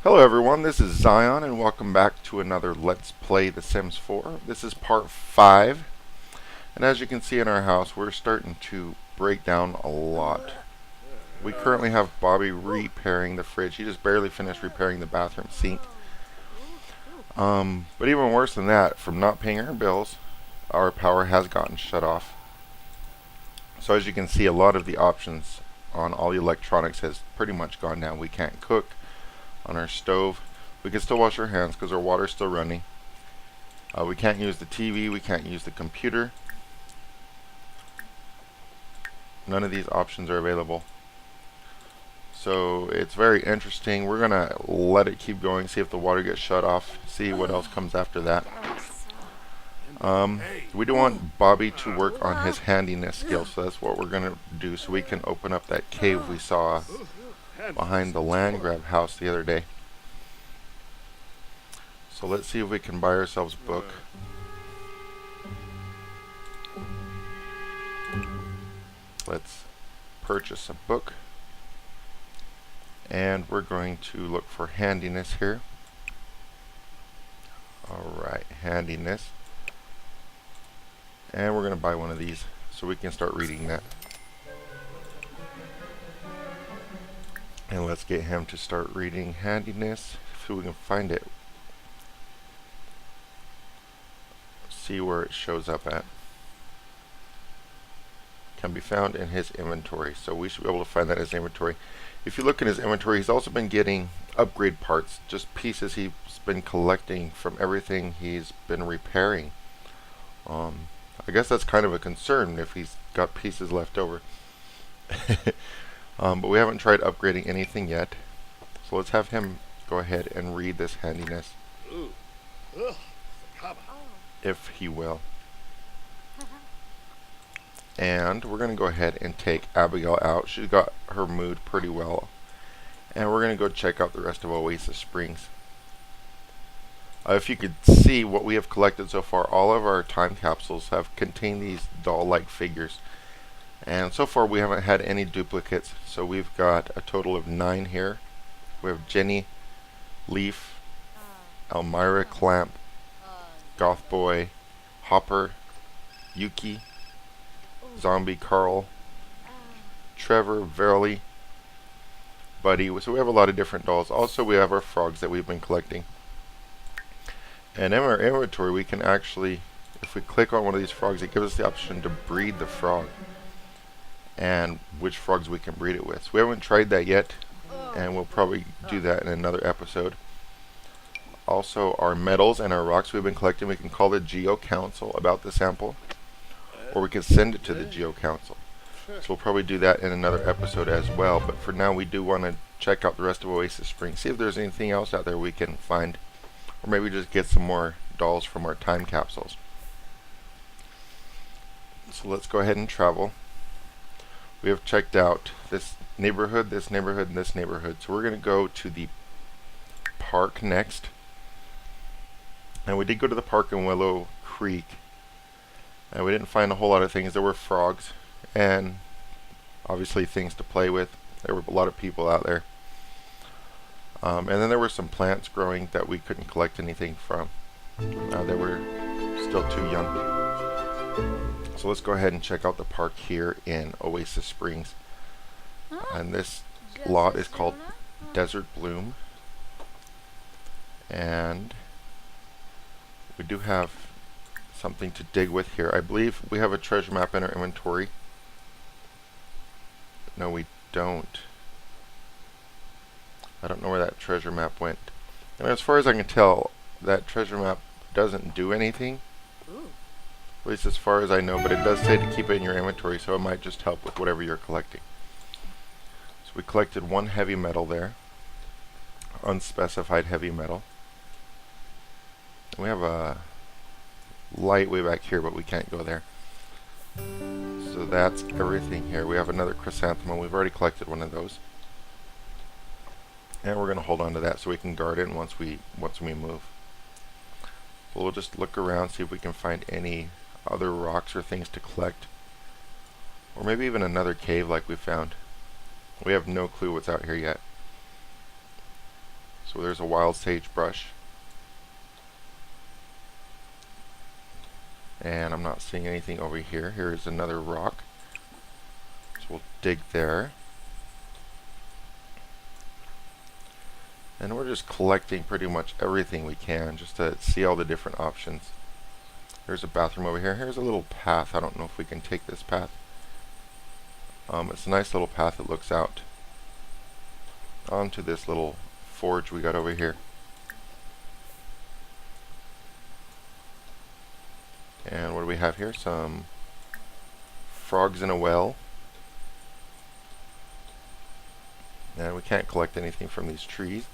Hello everyone, this is Zion and welcome back to another Let's Play The Sims 4. This is part 5, and as you can see in our house, we're starting to break down a lot. We currently have Bobby repairing the fridge. He just barely finished repairing the bathroom sink. But even worse than that, from not paying our bills, our power has gotten shut off. So as you can see, a lot of the options on all the electronics has pretty much gone down. We can't cook on our stove. We can still wash our hands because our water's still running. We can't use the TV, we can't use the computer. None of these options are available. So it's very interesting. We're gonna let it keep going, see if the water gets shut off, see what else comes after that. We do want Bobby to work on his handiness skills, so that's what we're gonna do, so we can open up that cave we saw behind the land grab house the other day. So let's see if we can buy ourselves a book. Let's purchase a book. And we're going to look for handiness here. Alright, handiness. And we're going to buy one of these so we can start reading that. And let's get him to start reading handiness, so we can find it. See where it shows up at. Can be found in his inventory, so we should be able to find that in his inventory. If you look in his inventory, he's also been getting upgrade parts, just pieces he's been collecting from everything he's been repairing. I guess that's kind of a concern if he's got pieces left over. But we haven't tried upgrading anything yet. So let's have him go ahead and read this handiness. If he will. And we're going to go ahead and take Abigail out. She's got her mood pretty well. And we're going to go check out the rest of Oasis Springs. If you could see what we have collected so far, all of our time capsules have contained these doll-like figures. And so far we haven't had any duplicates, so we've got a total of 9 here. We have Jenny, Leaf, Elmira Clamp, Goth Boy, Hopper, Yuki, Zombie Carl, Trevor, Verily, Buddy. So we have a lot of different dolls. Also we have our frogs that we've been collecting. And in our inventory we can actually, if we click on one of these frogs, it gives us the option to breed the frog and which frogs we can breed it with. So we haven't tried that yet, and we'll probably do that in another episode. Also our metals and our rocks we've been collecting, we can call the Geo Council about the sample, or we can send it to the Geo Council. So we'll probably do that in another episode as well, but for now we do want to check out the rest of Oasis Springs, see if there's anything else out there we can find, or maybe just get some more dolls from our time capsules. So let's go ahead and travel. We have checked out this neighborhood, and this neighborhood. So we're going to go to the park next. And we did go to the park in Willow Creek. And we didn't find a whole lot of things. There were frogs and obviously things to play with. There were a lot of people out there. And then there were some plants growing that we couldn't collect anything from. They were still too young. So let's go ahead and check out the park here in Oasis Springs. And this lot is called Desert Bloom. And we do have something to dig with here. I believe we have a treasure map in our inventory. No, we don't. I don't know where that treasure map went. And as far as I can tell, that treasure map doesn't do anything. At least as far as I know, but it does say to keep it in your inventory, so it might just help with whatever you're collecting. So we collected 1 heavy metal there. Unspecified heavy metal. And we have a light way back here, but we can't go there. So that's everything here. We have another chrysanthemum. We've already collected one of those. And we're going to hold on to that so we can guard it once we move. So we'll just look around, see if we can find any other rocks or things to collect. Or maybe even another cave like we found. We have no clue what's out here yet. So So there's a wild sagebrush. And I'm not seeing anything over here. Here's another rock. So we'll dig there. And we're just collecting pretty much everything we can just to see all the different options. There's a bathroom over here. Here's a little path. I don't know if we can take this path. It's a nice little path that looks out onto this little forge we got over here. And what do we have here? Some frogs in a well. And we can't collect anything from these trees.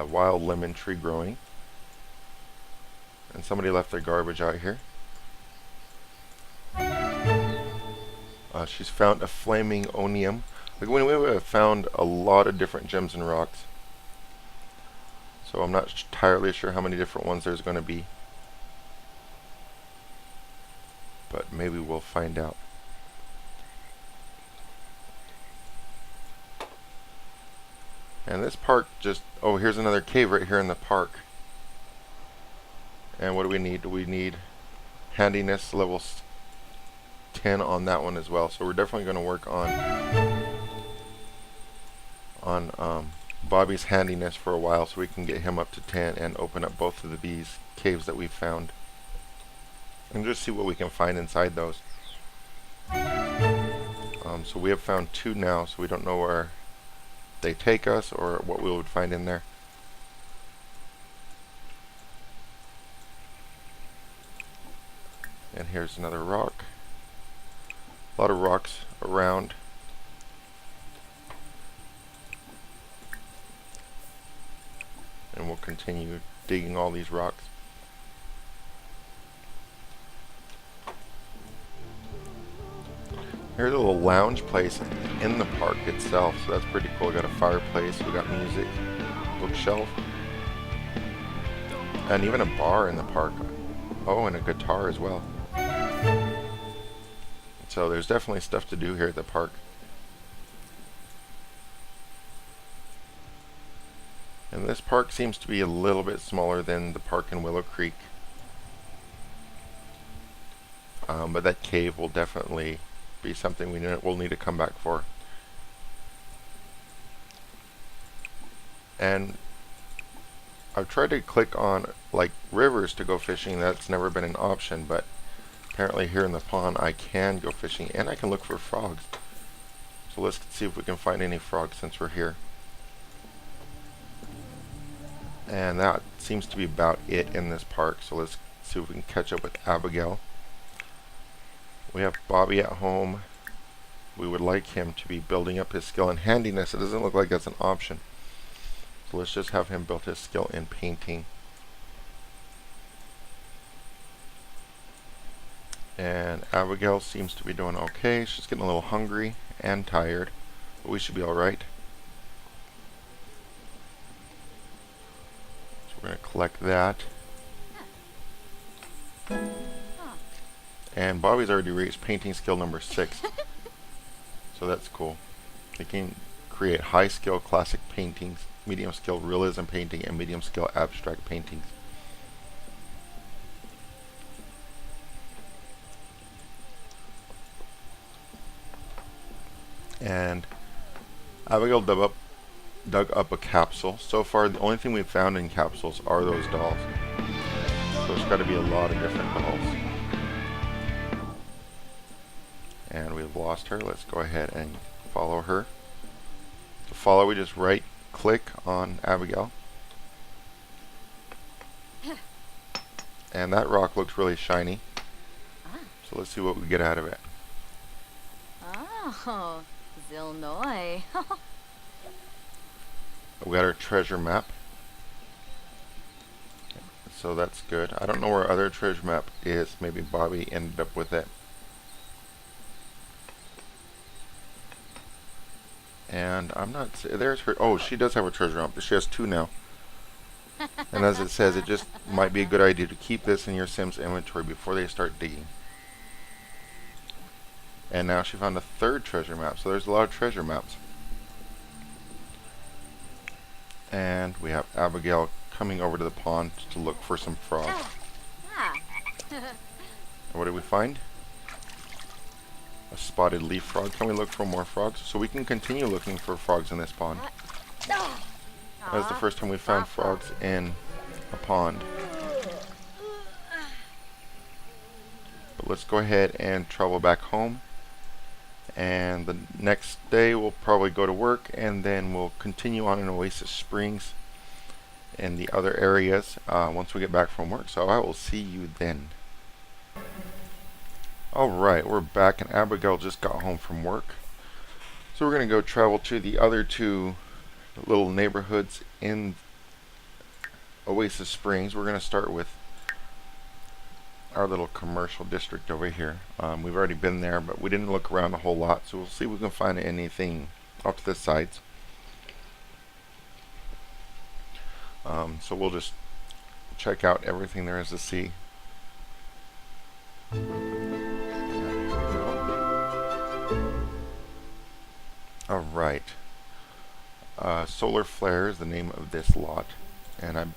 Wild lemon tree growing. And somebody left their garbage out here. She's found a flaming onium. Like we have found a lot of different gems and rocks. So I'm not entirely sure how many different ones there's going to be. But maybe we'll find out. And this park just... Oh, here's another cave right here in the park. And what do we need? We need handiness level 10 on that one as well. So we're definitely going to work on Bobby's handiness for a while so we can get him up to 10 and open up both of these caves that we've found. And just see what we can find inside those. So we have found 2 now, so we don't know where they take us or what we would find in there. And here's another rock. A lot of rocks around. And we'll continue digging all these rocks. Here's a little lounge place in the park itself, so that's pretty cool. We got a fireplace, we got music, bookshelf, and even a bar in the park. Oh, and a guitar as well. So there's definitely stuff to do here at the park. And this park seems to be a little bit smaller than the park in Willow Creek. But that cave will definitely be something we'll need to come back for. And I've tried to click on like rivers to go fishing. That's never been an option, but apparently here in the pond I can go fishing and I can look for frogs. So let's see if we can find any frogs since we're here. And that seems to be about it in this park. So let's see if we can catch up with Abigail. We have Bobby at home. We would like him to be building up his skill in handiness. It doesn't look like that's an option. So let's just have him build his skill in painting. And Abigail seems to be doing okay. She's getting a little hungry and tired, but we should be alright. So we're going to collect that. And Bobby's already reached painting skill number 6. So that's cool. He can create high skill classic paintings, medium skill realism painting, and medium skill abstract paintings. And Abigail dug up a capsule. So far, the only thing we've found in capsules are those dolls. So there's got to be a lot of different dolls. And we've lost her. Let's go ahead and follow her. To follow, we just right click on Abigail. And that rock looks really shiny. So let's see what we get out of it. Oh, Zilnoy. We got our treasure map. So that's good. I don't know where our other treasure map is. Maybe Bobby ended up with it. And I'm not... There's her... Oh, she does have a treasure map. She has 2 now. And as it says, it just might be a good idea to keep this in your Sims inventory before they start digging. And now she found a third treasure map. So there's a lot of treasure maps. And we have Abigail coming over to the pond to look for some frogs. Ah. What did we find? A spotted leaf frog. Can we look for more frogs? So we can continue looking for frogs in this pond. That's the first time we found frogs in a pond. But let's go ahead and travel back home. And the next day we'll probably go to work, and then we'll continue on in Oasis Springs and the other areas once we get back from work. So I will see you then. Alright, we're back, and Abigail just got home from work. So we're going to go travel to the other two little neighborhoods in Oasis Springs. We're going to start with our little commercial district over here. We've already been there, but we didn't look around a whole lot, so we'll see if we can find anything off to the sides. So we'll just check out everything there is to see. Alright. Solar Flare is the name of this lot, and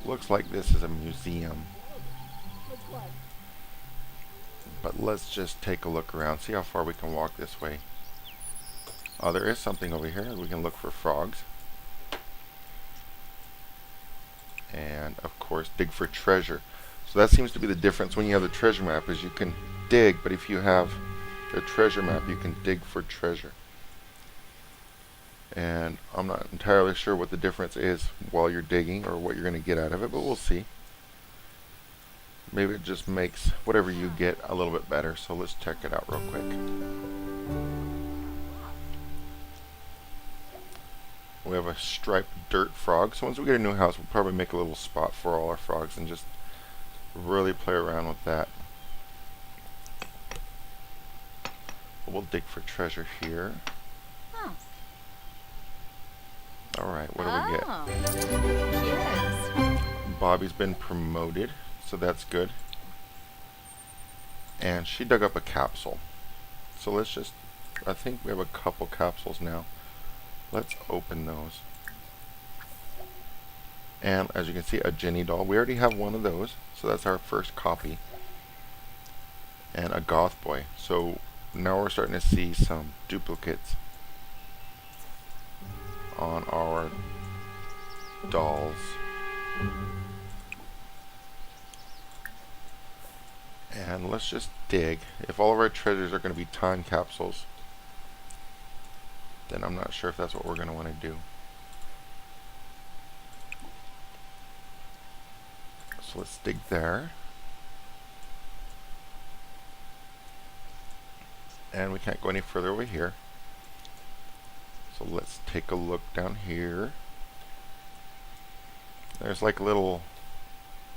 looks like this is a museum. But let's just take a look around, see how far we can walk this way. Oh, there is something over here. We can look for frogs. And, of course, dig for treasure. So that seems to be the difference when you have the treasure map, is you can dig, but if you have the treasure map, you can dig for treasure. And I'm not entirely sure what the difference is while you're digging or what you're going to get out of it, but we'll see. Maybe it just makes whatever you get a little bit better. So let's check it out real quick. We have a striped dirt frog. So once we get a new house, we'll probably make a little spot for all our frogs and just really play around with that. We'll dig for treasure here. Huh. Alright, what do we get? Yes. Bobby's been promoted, so that's good. And she dug up a capsule. So let's just, I think we have a couple capsules now. Let's open those. And as you can see, a Jenny doll. We already have one of those, so that's our first copy. And a goth boy. So now we're starting to see some duplicates on our dolls. And let's just dig. If all of our treasures are going to be time capsules, then I'm not sure if that's what we're going to want to do. So let's dig there. And we can't go any further over here. So let's take a look down here. There's like a little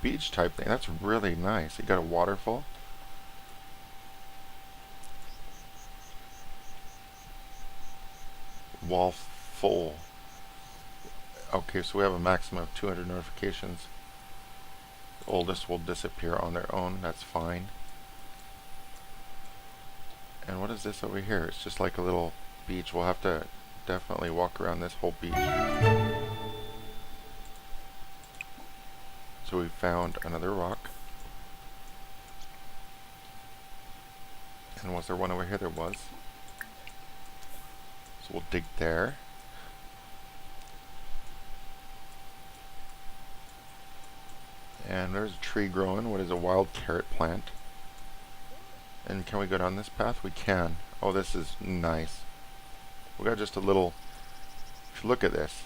beach type thing. That's really nice. You got a waterfall. Wall full. Okay, so we have a maximum of 200 notifications. The oldest will disappear on their own. That's fine. And what is this over here? It's just like a little beach. We'll have to definitely walk around this whole beach. So we found another rock. And was there one over here? There was. So we'll dig there. And there's a tree growing. What is a wild carrot plant? And can we go down this path? We can. Oh, this is nice. We got just a little, if you look at this,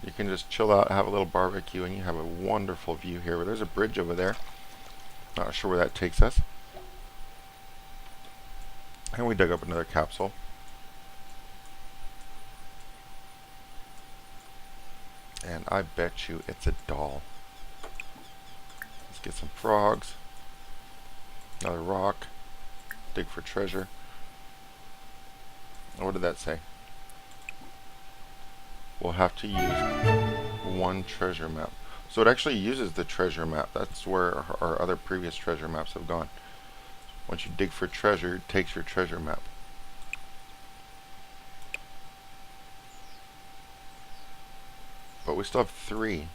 you can just chill out, have a little barbecue, and you have a wonderful view here. But there's a bridge over there. Not sure where that takes us. And we dug up another capsule. And I bet you it's a doll. Let's get some frogs. Another rock. Dig for treasure. What did that say? We'll have to use one treasure map. So it actually uses the treasure map. That's where our other previous treasure maps have gone. Once you dig for treasure, it takes your treasure map. But we still have 3.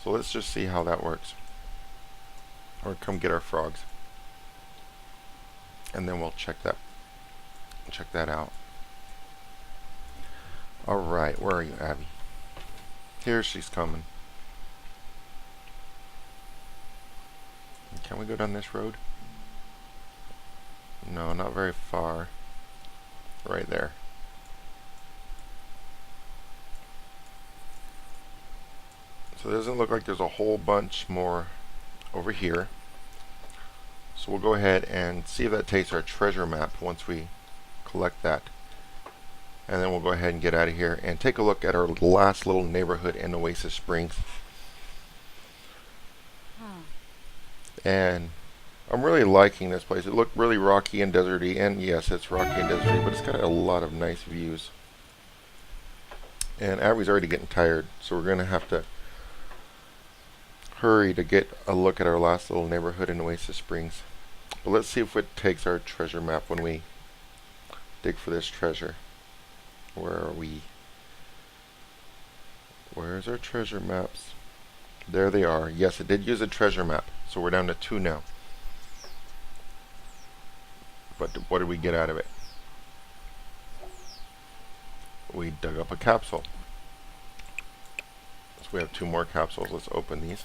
So let's just see how that works. Or come get our frogs. And then we'll check that out. Alright, where are you, Abby? Here she's coming. Can we go down this road? No, not very far. Right there. So it doesn't look like there's a whole bunch more over here. So we'll go ahead and see if that takes our treasure map once we collect that. And then we'll go ahead and get out of here and take a look at our last little neighborhood in Oasis Springs. And I'm really liking this place. It looked really rocky and deserty, and yes, it's rocky and deserty, but it's got a lot of nice views. And Abby's already getting tired, so we're going to have to hurry to get a look at our last little neighborhood in Oasis Springs. But let's see if it takes our treasure map when we dig for this treasure. Where are we? Where's our treasure maps? There they are. Yes, it did use a treasure map, so we're down to 2 now. But what did we get out of it? We dug up a capsule. So we have 2 more capsules. Let's open these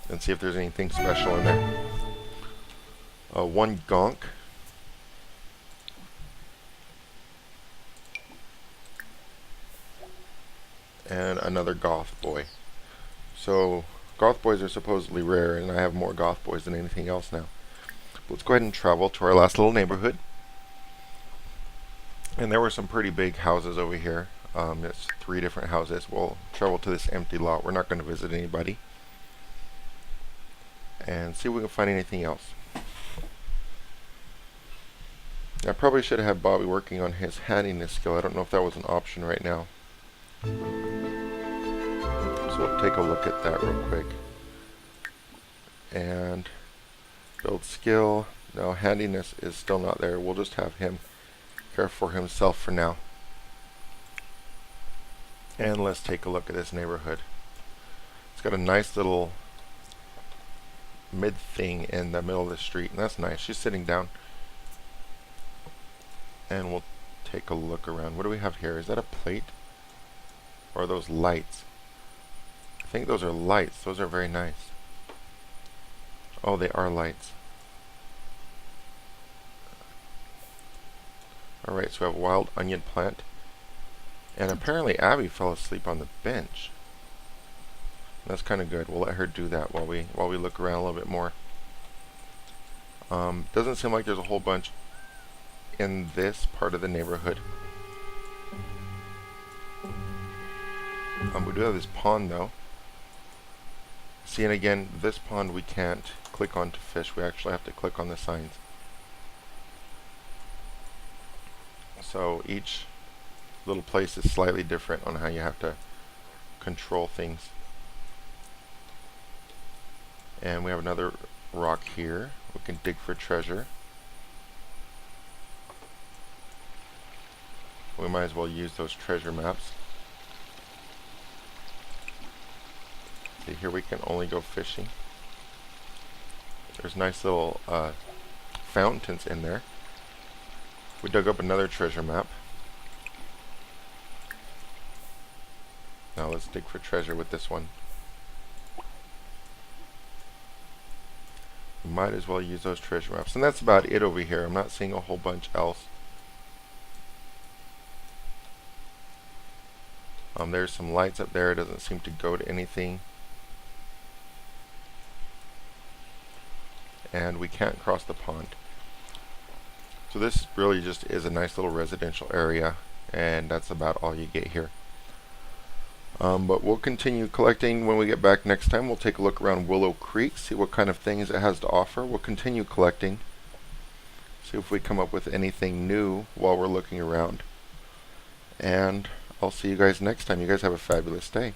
and see if there's anything special in there. 1 gonk. And another goth boy. So goth boys are supposedly rare, and I have more goth boys than anything else now. Let's go ahead and travel to our last little neighborhood. And there were some pretty big houses over here. It's 3 different houses. We'll travel to this empty lot. We're not going to visit anybody. And see if we can find anything else. I probably should have had Bobby working on his handiness skill. I don't know if that was an option right now. So we'll take a look at that real quick. And build skill. No, handiness is still not there. We'll just have him care for himself for now. And let's take a look at this neighborhood. It's got a nice little mid thing in the middle of the street, and that's nice. She's sitting down. And we'll take a look around. What do we have here? Is that a plate? Or are those lights? I think those are lights. Those are very nice. Oh, they are lights. Alright, so we have a wild onion plant. And apparently Abby fell asleep on the bench. That's kind of good. We'll let her do that while we look around a little bit more. Doesn't seem like there's a whole bunch in this part of the neighborhood. We do have this pond though. See, and again, this pond we can't click on to fish. We actually have to click on the signs. So each little place is slightly different on how you have to control things. And we have another rock here. We can dig for treasure. We might as well use those treasure maps. See, here we can only go fishing. There's nice little fountains in there. We dug up another treasure map. Now let's dig for treasure with this one. We might as well use those treasure maps. And that's about it over here. I'm not seeing a whole bunch else. There's some lights up there. It doesn't seem to go to anything. And we can't cross the pond. So this really just is a nice little residential area, and that's about all you get here. But we'll continue collecting when we get back next time. We'll take a look around Willow Creek, see what kind of things it has to offer. We'll continue collecting, see if we come up with anything new while we're looking around. And I'll see you guys next time. You guys have a fabulous day.